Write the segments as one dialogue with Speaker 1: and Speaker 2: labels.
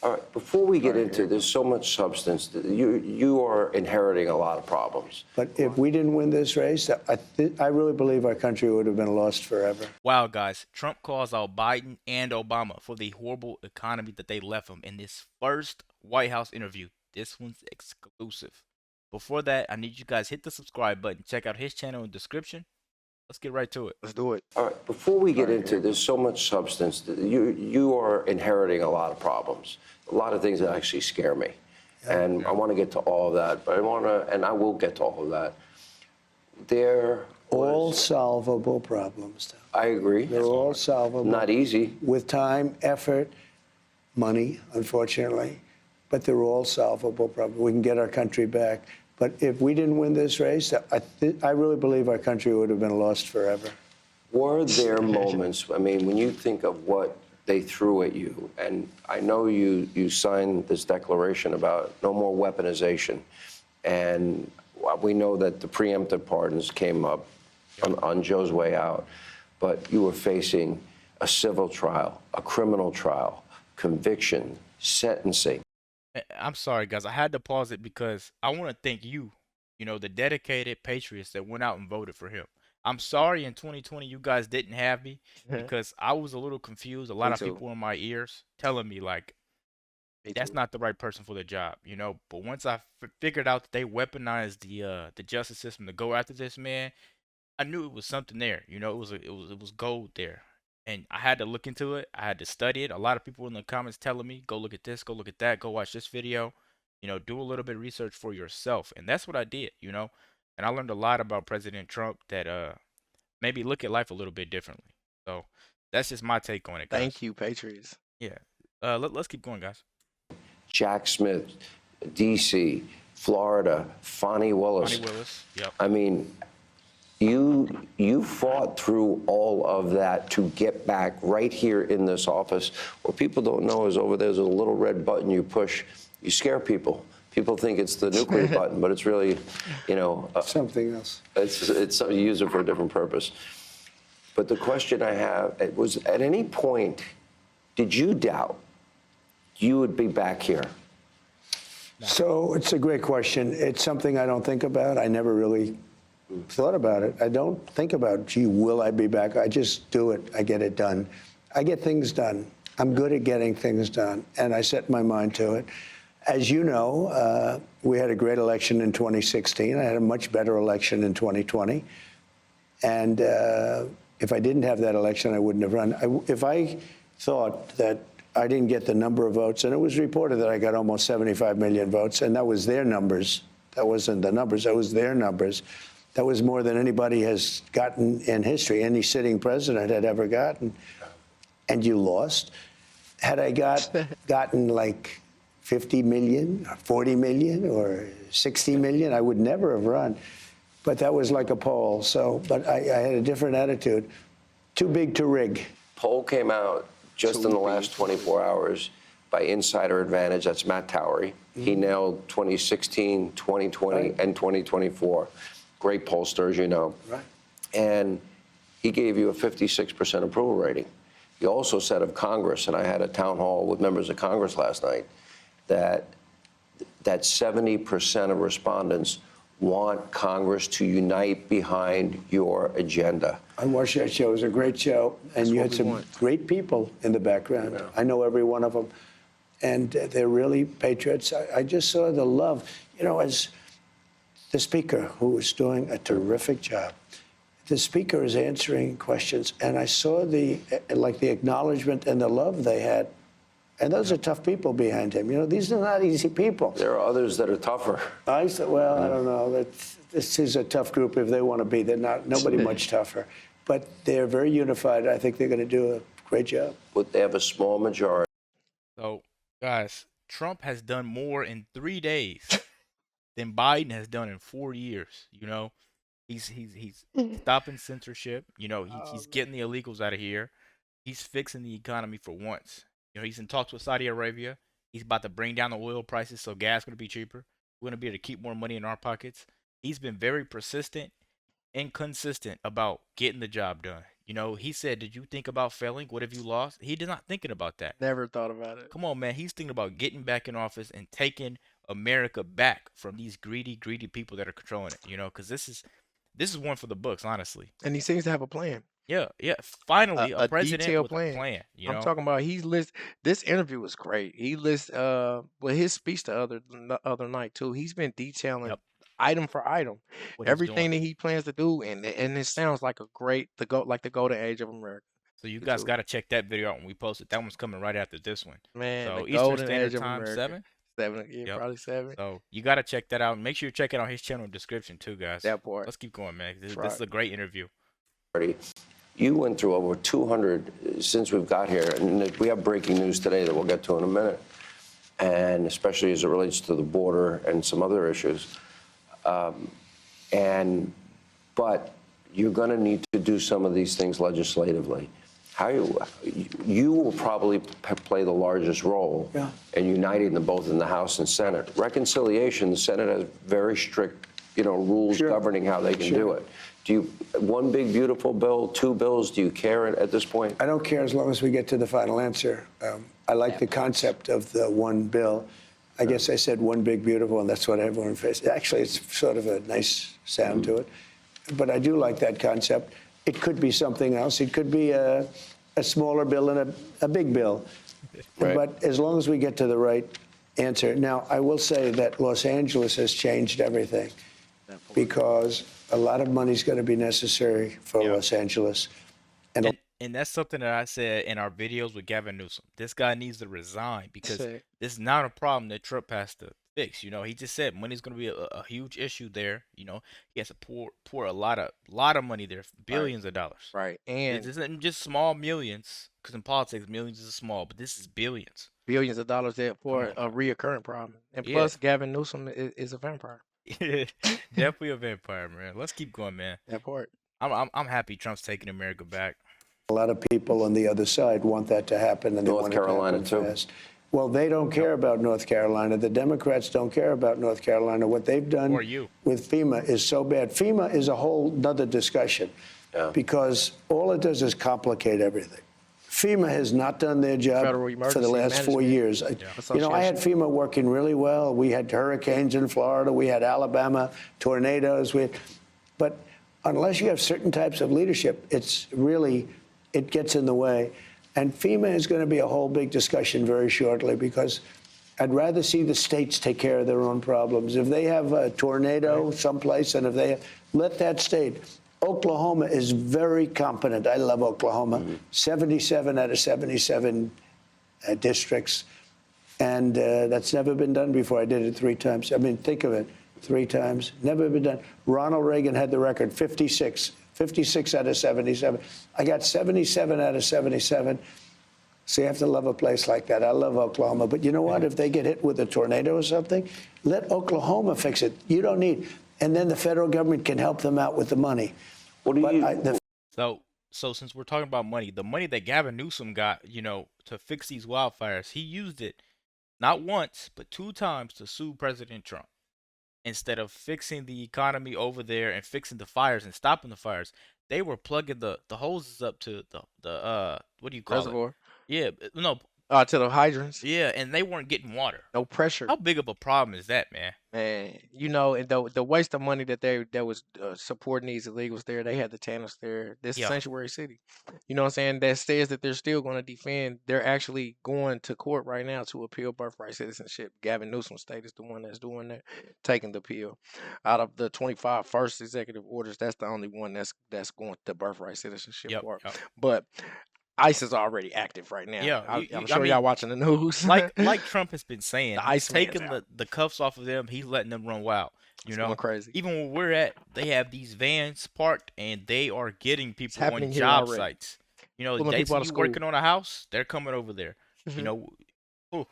Speaker 1: All right, before we get into, there's so much substance. You are inheriting a lot of problems.
Speaker 2: But if we didn't win this race, I really believe our country would have been lost forever.
Speaker 3: Wow, guys, Trump calls out Biden and Obama for the horrible economy that they left him in this first White House interview. This one's exclusive. Before that, I need you guys hit the subscribe button. Check out his channel in the description. Let's get right to it.
Speaker 4: Let's do it.
Speaker 1: All right, before we get into, there's so much substance. You are inheriting a lot of problems, a lot of things that actually scare me. And I want to get to all of that, but I will get to all of that.
Speaker 2: All solvable problems.
Speaker 1: I agree.
Speaker 2: They're all solvable.
Speaker 1: Not easy.
Speaker 2: With time, effort, money, unfortunately. But they're all solvable problems. We can get our country back. But if we didn't win this race, I really believe our country would have been lost forever.
Speaker 1: Were there moments, I mean, when you think of what they threw at you, and I know you signed this declaration about no more weaponization, and we know that the preemptive pardons came up on Joe's way out, but you were facing a civil trial, a criminal trial, conviction, sentencing.
Speaker 3: I'm sorry, guys. I had to pause it because I want to thank you, the dedicated patriots that went out and voted for him. I'm sorry in 2020 you guys didn't have me because I was a little confused. A lot of people in my ears telling me, like, that's not the right person for the job, But once I figured out that they weaponized the justice system to go after this man, I knew it was something there. It was gold there. And I had to look into it. I had to study it. A lot of people in the comments telling me, go look at this, go look at that, go watch this video. Do a little bit of research for yourself. And that's what I did, And I learned a lot about President Trump that maybe look at life a little bit differently. So that's just my take on it, guys.
Speaker 4: Thank you, Patriots.
Speaker 3: Yeah. Let's keep going, guys.
Speaker 1: Jack Smith, D.C., Florida, Fonnie Willis.
Speaker 3: Fonnie Willis, yep.
Speaker 1: I mean, you fought through all of that to get back right here in this office. What people don't know is over there's a little red button you push. You scare people. People think it's the nuclear button, but it's really,
Speaker 2: something else.
Speaker 1: It's something you use it for a different purpose. But the question I have was, at any point, did you doubt you would be back here?
Speaker 2: So it's a great question. It's something I don't think about. I never really thought about it. I don't think about, gee, will I be back? I just do it. I get it done. I get things done. I'm good at getting things done, and I set my mind to it. As you know, we had a great election in 2016. I had a much better election in 2020. And if I didn't have that election, I wouldn't have run. If I thought that I didn't get the number of votes, and it was reported that I got almost 75 million votes, and that was their numbers. That wasn't the numbers. That was their numbers. That was more than anybody has gotten in history, any sitting president had ever gotten. And you lost. Had I gotten like 50 million, or 40 million, or 60 million, I would never have run. But that was like a poll. But I had a different attitude. Too big to rig.
Speaker 1: Poll came out just in the last 24 hours by Insider Advantage. That's Matt Towery. He nailed 2016, 2020, and 2024. Great pollster, as you know.
Speaker 2: Right.
Speaker 1: And he gave you a 56% approval rating. He also said of Congress, and I had a town hall with members of Congress last night, that 70% of respondents want Congress to unite behind your agenda.
Speaker 2: I watched that show. It was a great show. And you had some great people in the background. Yeah. I know every one of them. And they're really patriots. I just saw the love. As the speaker, who is doing a terrific job, the speaker is answering questions. And I saw the acknowledgement and the love they had. And those are tough people behind him. These are not easy people.
Speaker 1: There are others that are tougher.
Speaker 2: I said, well, I don't know. This is a tough group if they want to be. They're not, nobody much tougher. But they're very unified. I think they're going to do a great job.
Speaker 1: But they have a small majority.
Speaker 3: So, guys, Trump has done more in 3 days than Biden has done in 4 years. He's stopping censorship. He's getting the illegals out of here. He's fixing the economy for once. He's in talks with Saudi Arabia. He's about to bring down the oil prices, so gas is going to be cheaper. We're going to be able to keep more money in our pockets. He's been very persistent and consistent about getting the job done. You know, he said, "Did you think about failing? What if you lost?" He did not thinking about that.
Speaker 4: Never thought about it.
Speaker 3: Come on, man. He's thinking about getting back in office and taking America back from these greedy people that are controlling it. You know, because this is one for the books, honestly.
Speaker 4: And he seems to have a plan.
Speaker 3: Yeah, yeah. Finally, a
Speaker 4: A
Speaker 3: president
Speaker 4: detailed
Speaker 3: with a
Speaker 4: plan.
Speaker 3: plan. You
Speaker 4: I'm
Speaker 3: know,
Speaker 4: talking about this interview was great. He lists well his speech the other night too. He's been detailing
Speaker 3: Yep.
Speaker 4: item for item
Speaker 3: What he's doing.
Speaker 4: everything that he plans to do, and it sounds like the golden age of America.
Speaker 3: So you
Speaker 4: The
Speaker 3: guys
Speaker 4: two.
Speaker 3: got to check that video out when we post it. That one's coming right after this one.
Speaker 4: Man, the
Speaker 3: So Eastern
Speaker 4: golden age
Speaker 3: Standard
Speaker 4: of
Speaker 3: Time,
Speaker 4: America.
Speaker 3: 7.
Speaker 4: 7, yeah,
Speaker 3: Yep.
Speaker 4: probably 7.
Speaker 3: So you got to check that out. Make sure you check it out his channel description too, guys.
Speaker 4: That part.
Speaker 3: Let's keep going, man. This
Speaker 4: That's
Speaker 3: is a great interview.
Speaker 1: You went through over 200 since we've got here, and we have breaking news today that we'll get to in a minute, and especially as it relates to the border and some other issues. But you're going to need to do some of these things legislatively. How you will probably play the largest role in uniting them both in the House and Senate. Reconciliation, the Senate has very strict, rules governing how they can do it. Do you one big beautiful bill, two bills? Do you care at this point?
Speaker 2: I don't care as long as we get to the final answer. I like the concept of the one bill. I guess I said one big beautiful, and that's what everyone faced. Actually, it's sort of a nice sound to it. But I do like that concept. It could be something else. It could be a smaller bill and a big bill.
Speaker 1: Right.
Speaker 2: But as long as we get to the right answer. Now, I will say that Los Angeles has changed everything because a lot of money is going to be necessary for Los Angeles.
Speaker 3: And that's something that I said in our videos with Gavin Newsom. This guy needs to resign because
Speaker 4: Sick.
Speaker 3: this is not a problem that Trump has to fix. You know, he just said money's going to be a huge issue there. You know, he has to pour a lot of money there, billions of dollars.
Speaker 4: Right. And
Speaker 3: This isn't just small millions, because in politics, millions is small, but this is billions.
Speaker 4: billions of dollars there for
Speaker 3: Come
Speaker 4: a reoccurring problem. And
Speaker 3: Yeah.
Speaker 4: plus, Gavin Newsom is a vampire.
Speaker 3: Definitely a vampire, man. Let's keep going, man.
Speaker 4: That part.
Speaker 3: I'm happy Trump's taking America back.
Speaker 2: A lot of people on the other side want that to happen, and they
Speaker 1: North
Speaker 2: want it to
Speaker 1: Carolina,
Speaker 2: happen
Speaker 1: too.
Speaker 2: fast. Well, they don't care about North Carolina. The Democrats don't care about North Carolina. What they've done
Speaker 3: Or you.
Speaker 2: with FEMA is so bad. FEMA is a whole nother discussion because all it does is complicate everything. FEMA has not done their job
Speaker 4: Federal
Speaker 2: for
Speaker 4: Emergency
Speaker 2: the last 4
Speaker 4: Management
Speaker 2: years. I had FEMA working really well. We had hurricanes in Florida. We had Alabama tornadoes. But unless you have certain types of leadership, it gets in the way. And FEMA is going to be a whole big discussion very shortly because I'd rather see the states take care of their own problems. If they have a tornado someplace, and if they let that state. Oklahoma is very competent. I love Oklahoma. 77 out of 77 districts. And that's never been done before. I did it 3 times. I mean, think of it. 3 times. Never been done. Ronald Reagan had the record, 56 out of 77. I got 77 out of 77. So you have to love a place like that. I love Oklahoma. But you know what? If they get hit with a tornado or something, let Oklahoma fix it. You don't need. And then the federal government can help them out with the money.
Speaker 1: What do you?
Speaker 3: So since we're talking about money, the money that Gavin Newsom got, to fix these wildfires, he used it not once, but 2 times to sue President Trump. Instead of fixing the economy over there and fixing the fires and stopping the fires, they were plugging the hoses up to the what do you call
Speaker 4: Reservoir.
Speaker 3: it? Yeah, no,
Speaker 4: To the hydrants.
Speaker 3: yeah, and they weren't getting water.
Speaker 4: No pressure.
Speaker 3: How big of a problem is that, man?
Speaker 4: Man, and the waste of money that was supporting these illegals there, they had the TANFs there. This
Speaker 3: Yeah.
Speaker 4: sanctuary city, you know what I'm saying? That says that they're still going to defend. They're actually going to court right now to appeal birthright citizenship. Gavin Newsom state is the one that's doing that, taking the appeal. Out of the 25 first executive orders, that's the only one that's going to birthright citizenship
Speaker 3: Yep,
Speaker 4: part.
Speaker 3: yep.
Speaker 4: But ICE is already active right now.
Speaker 3: Yeah,
Speaker 4: I'm
Speaker 3: I
Speaker 4: sure
Speaker 3: mean,
Speaker 4: y'all watching the news.
Speaker 3: like Trump has been saying,
Speaker 4: The
Speaker 3: he's
Speaker 4: Iceman's
Speaker 3: taking
Speaker 4: out.
Speaker 3: the cuffs off of them. He's letting them run wild.
Speaker 4: It's going crazy.
Speaker 3: Even where we're at, they have these vans parked, and they are getting people on
Speaker 4: happening here
Speaker 3: job
Speaker 4: already.
Speaker 3: sites.
Speaker 4: Pulling
Speaker 3: Dates
Speaker 4: people out
Speaker 3: you
Speaker 4: of
Speaker 3: working
Speaker 4: school.
Speaker 3: on a house, they're coming over there.
Speaker 4: Mhm.
Speaker 3: Ooh,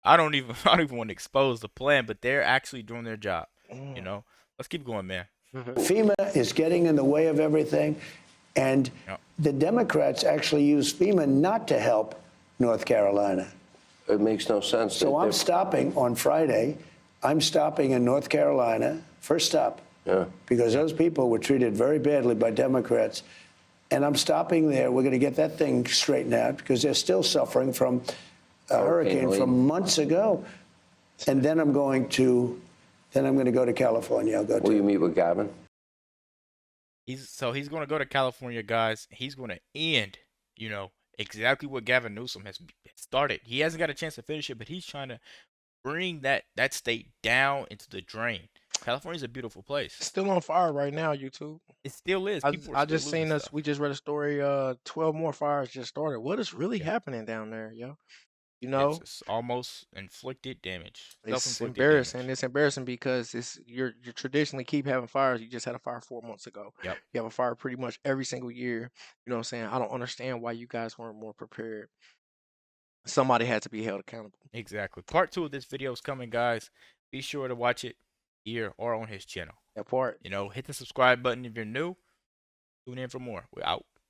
Speaker 3: I don't even want to expose the plan, but they're actually doing their job. Let's keep going, man.
Speaker 2: FEMA is getting in the way of everything. And
Speaker 3: Yep.
Speaker 2: the Democrats actually use FEMA not to help North Carolina.
Speaker 1: It makes no sense.
Speaker 2: So I'm stopping on Friday. I'm stopping in North Carolina, first stop,
Speaker 1: Yeah.
Speaker 2: because those people were treated very badly by Democrats. And I'm stopping there. We're going to get that thing straightened out because they're still suffering from a hurricane from months ago. And then I'm going to go to California. I'll go
Speaker 1: Will
Speaker 2: to.
Speaker 1: you meet with Gavin?
Speaker 3: He's going to go to California, guys. He's going to end, you know, exactly what Gavin Newsom has started. He hasn't got a chance to finish it, but he's trying to bring that state down into the drain. California's a beautiful place.
Speaker 4: It's still on fire right now, YouTube.
Speaker 3: It still is. People are
Speaker 4: I
Speaker 3: still
Speaker 4: just
Speaker 3: losing
Speaker 4: seen
Speaker 3: stuff.
Speaker 4: we just read a story, 12 more fires just started. What is really happening down there, yo? You know?
Speaker 3: It's almost inflicted damage.
Speaker 4: It's
Speaker 3: Self-inflicted
Speaker 4: embarrassing.
Speaker 3: damage.
Speaker 4: It's embarrassing because you traditionally keep having fires. You just had a fire 4 months ago.
Speaker 3: Yep.
Speaker 4: You have a fire pretty much every single year. You know what I'm saying? I don't understand why you guys weren't more prepared. Somebody had to be held accountable.
Speaker 3: Exactly. Part 2 of this video is coming, guys. Be sure to watch it here or on his channel.
Speaker 4: That part.
Speaker 3: You know, hit the subscribe button if you're new. Tune in for more. We're out.